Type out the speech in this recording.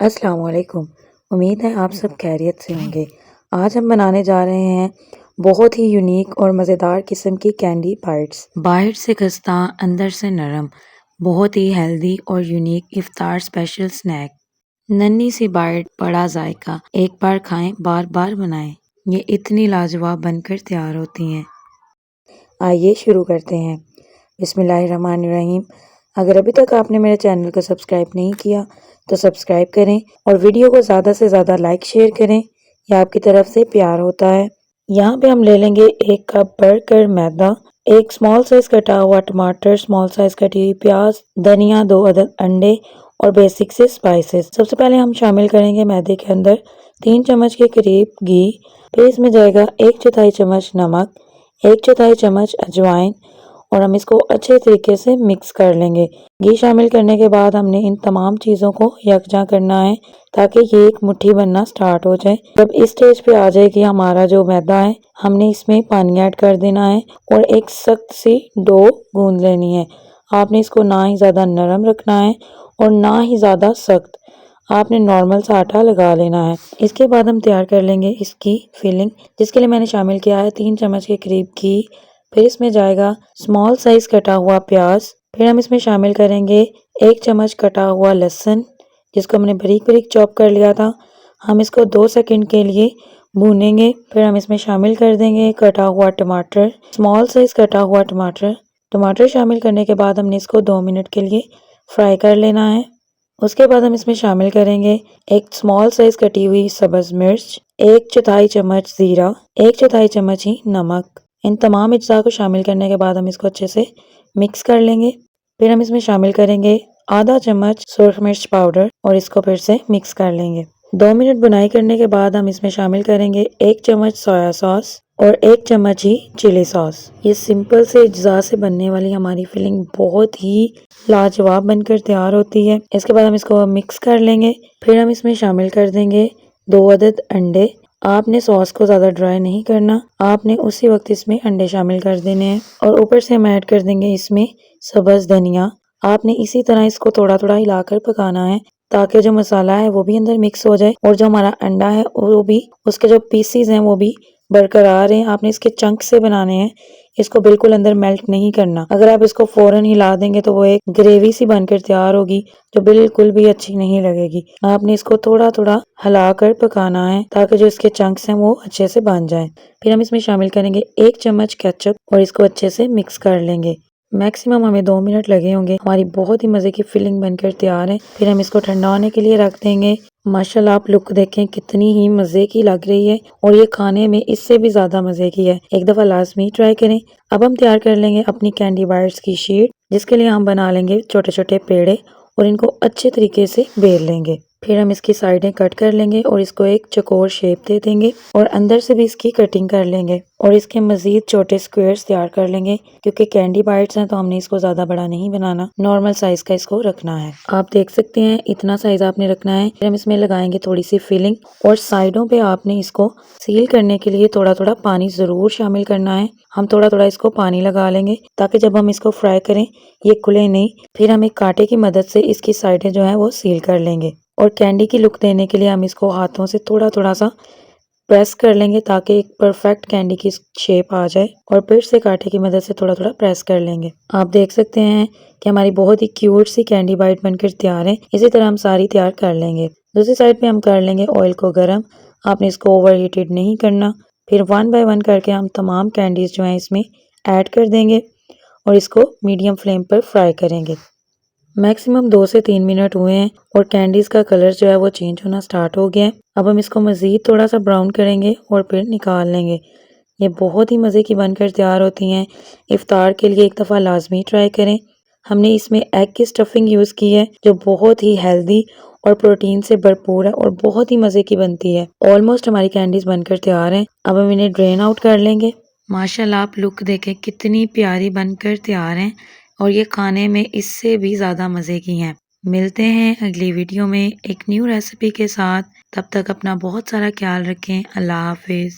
अस्सलाम वालेकुम। उम्मीद है आप सब खैरियत से होंगे। आज हम बनाने जा रहे हैं बहुत ही यूनिक और मज़ेदार किस्म की कैंडी बाइट्स। बाहर से खस्ता, अंदर से नरम, बहुत ही हेल्दी और यूनिक इफ्तार स्पेशल स्नैक। नन्ही सी बाइट, बड़ा जायका, एक बार खाएं, बार बार बनाएं। ये इतनी लाजवाब बनकर तैयार होती हैं। आइए शुरू करते हैं। बिस्मिल्लाहिर्रहमानिर्रहीम। अगर अभी तक आपने मेरे चैनल को सब्सक्राइब नहीं किया तो सब्सक्राइब करें और वीडियो को ज़्यादा से ज़्यादा लाइक शेयर करें। यह आपकी तरफ से प्यार होता है। यहाँ पे हम ले लेंगे 1 कप भरकर मैदा, एक स्मॉल साइज कटा हुआ टमाटर, स्मॉल साइज कटी हुई प्याज, धनिया, 2 अदद अंडे और बेसिक से स्पाइसेस। सबसे पहले हम शामिल करेंगे मैदे के अंदर 3 चम्मच के करीब घी। फिर इसमें जाएगा 1/4 चम्मच नमक, 1/4 चम्मच अजवाइन और हम इसको अच्छे तरीके से मिक्स कर लेंगे। घी शामिल करने के बाद हमने इन तमाम चीज़ों को यकजा करना है ताकि ये एक मुट्ठी बनना स्टार्ट हो जाए। जब इस स्टेज पे आ जाए कि हमारा जो मैदा है, हमने इसमें पानी ऐड कर देना है और एक सख्त सी डो गूंद लेनी है। आपने इसको ना ही ज़्यादा नरम रखना है और ना ही ज़्यादा सख्त, आपने नॉर्मल सा आटा लगा लेना है। इसके बाद हम तैयार कर लेंगे इसकी फिलिंग, जिसके लिए मैंने शामिल किया है 3 चम्मच के करीब घी। फिर इसमें जाएगा स्मॉल साइज कटा हुआ प्याज। फिर हम इसमें शामिल करेंगे 1 चम्मच कटा हुआ लहसुन, जिसको हमने बारीक बारीक चॉप कर लिया था। हम इसको 2 सेकंड के लिए भूनेंगे। फिर हम इसमें शामिल कर देंगे कटा हुआ टमाटर, स्मॉल साइज कटा हुआ टमाटर। टमाटर शामिल करने के बाद हमने इसको 2 मिनट के लिए फ्राई कर लेना है। उसके बाद हम इसमें शामिल करेंगे एक स्मॉल साइज कटी हुई सब्ज मिर्च, 1/4 चम्मच ज़ीरा, 1/4 चम्मच ही नमक। इन तमाम अज्जा को शामिल करने के बाद हम इसको अच्छे से मिक्स कर लेंगे। फिर हम इसमें शामिल करेंगे आधा चम्मच सुरख मिर्च पाउडर और इसको फिर से मिक्स कर लेंगे। 2 मिनट बुनाई करने के बाद हम इसमें शामिल करेंगे 1 चम्मच सोया सॉस और 1 चम्मच ही चिली सॉस। ये सिंपल से अज्जा से बनने वाली हमारी फिलिंग बहुत ही लाजवाब बनकर तैयार होती है। इसके बाद हम इसको मिक्स कर लेंगे। फिर हम इसमें शामिल कर देंगे 2 अदद अंडे। आपने सॉस को ज़्यादा ड्राई नहीं करना, आपने उसी वक्त इसमें अंडे शामिल कर देने हैं और ऊपर से हम ऐड कर देंगे इसमें सब्ज़ धनिया। आपने इसी तरह इसको थोड़ा थोड़ा हिलाकर पकाना है ताकि जो मसाला है वो भी अंदर मिक्स हो जाए और जो हमारा अंडा है वो भी, उसके जो पीसीज हैं वो भी बरकरार हैं। आपने इसके चंक से बनाने हैं, इसको बिल्कुल अंदर मेल्ट नहीं करना। अगर आप इसको फौरन हिला देंगे तो वो एक ग्रेवी सी बनकर तैयार होगी जो बिल्कुल भी अच्छी नहीं लगेगी। आपने इसको थोड़ा थोड़ा हिलाकर पकाना है ताकि जो इसके चंक्स हैं वो अच्छे से बन जाएं। फिर हम इसमें शामिल करेंगे 1 चम्मच केचप और इसको अच्छे से मिक्स कर लेंगे। मैक्सिमम हमें 2 मिनट लगे होंगे। हमारी बहुत ही मज़े की फिलिंग बनकर तैयार है। फिर हम इसको ठंडा होने के लिए रख देंगे। माशाल्लाह आप लुक देखें कितनी ही मज़े की लग रही है और ये खाने में इससे भी ज़्यादा मज़े की है। एक दफ़ा लाजमी ट्राई करें। अब हम तैयार कर लेंगे अपनी कैंडी बाइट्स की शीट, जिसके लिए हम बना लेंगे छोटे छोटे पेड़े और इनको अच्छे तरीके से बेल लेंगे। फिर हम इसकी साइडें कट कर लेंगे और इसको एक चौकोर शेप दे देंगे और अंदर से भी इसकी कटिंग कर लेंगे और इसके मजीद छोटे स्क्वायर्स तैयार कर लेंगे। क्योंकि कैंडी बाइट्स हैं तो हमने इसको ज़्यादा बड़ा नहीं बनाना, नॉर्मल साइज़ का इसको रखना है। आप देख सकते हैं इतना साइज़ आपने रखना है। फिर हम इसमें लगाएंगे थोड़ी सी फिलिंग और साइडों पे आपने इसको सील करने के लिए थोड़ा थोड़ा पानी ज़रूर शामिल करना है। हम थोड़ा थोड़ा इसको पानी लगा लेंगे ताकि जब हम इसको फ्राई करें ये खुले नहीं। फिर हम एक कांटे की मदद से इसकी साइडें जो है वो सील कर लेंगे और कैंडी की लुक देने के लिए हम इसको हाथों से थोड़ा थोड़ा सा प्रेस कर लेंगे ताकि एक परफेक्ट कैंडी की शेप आ जाए और फिर से कांटे की मदद से थोड़ा थोड़ा प्रेस कर लेंगे। आप देख सकते हैं कि हमारी बहुत ही क्यूट सी कैंडी बाइट बनकर तैयार है। इसी तरह हम सारी तैयार कर लेंगे। दूसरी साइड पे हम कर लेंगे ऑयल को गर्म। आपने इसको ओवर हीटेड नहीं करना। फिर 1 बाय 1 करके हम तमाम कैंडीज जो हैं इसमें ऐड कर देंगे और इसको मीडियम फ्लेम पर फ्राई करेंगे। मैक्सिमम 2 से 3 मिनट हुए हैं और कैंडीज़ का कलर जो है वो चेंज होना स्टार्ट हो गया है। अब हम इसको मज़ीद थोड़ा सा ब्राउन करेंगे और फिर निकाल लेंगे। ये बहुत ही मज़े की बनकर तैयार होती हैं। इफ्तार के लिए एक दफ़ा लाजमी ट्राई करें। हमने इसमें एग की स्टफिंग यूज़ की है जो बहुत ही हेल्दी और प्रोटीन से भरपूर है और बहुत ही मज़े की बनती है। ऑलमोस्ट हमारी कैंडीज़ बनकर तैयार हैं। अब हम इन्हें ड्रेन आउट कर लेंगे। माशाल्लाह आप लुक देखें कितनी प्यारी बनकर तैयार हैं और ये खाने में इससे भी ज़्यादा मज़े की हैं। मिलते हैं अगली वीडियो में एक न्यू रेसिपी के साथ। तब तक अपना बहुत सारा ख्याल रखें। अल्लाह हाफिज़।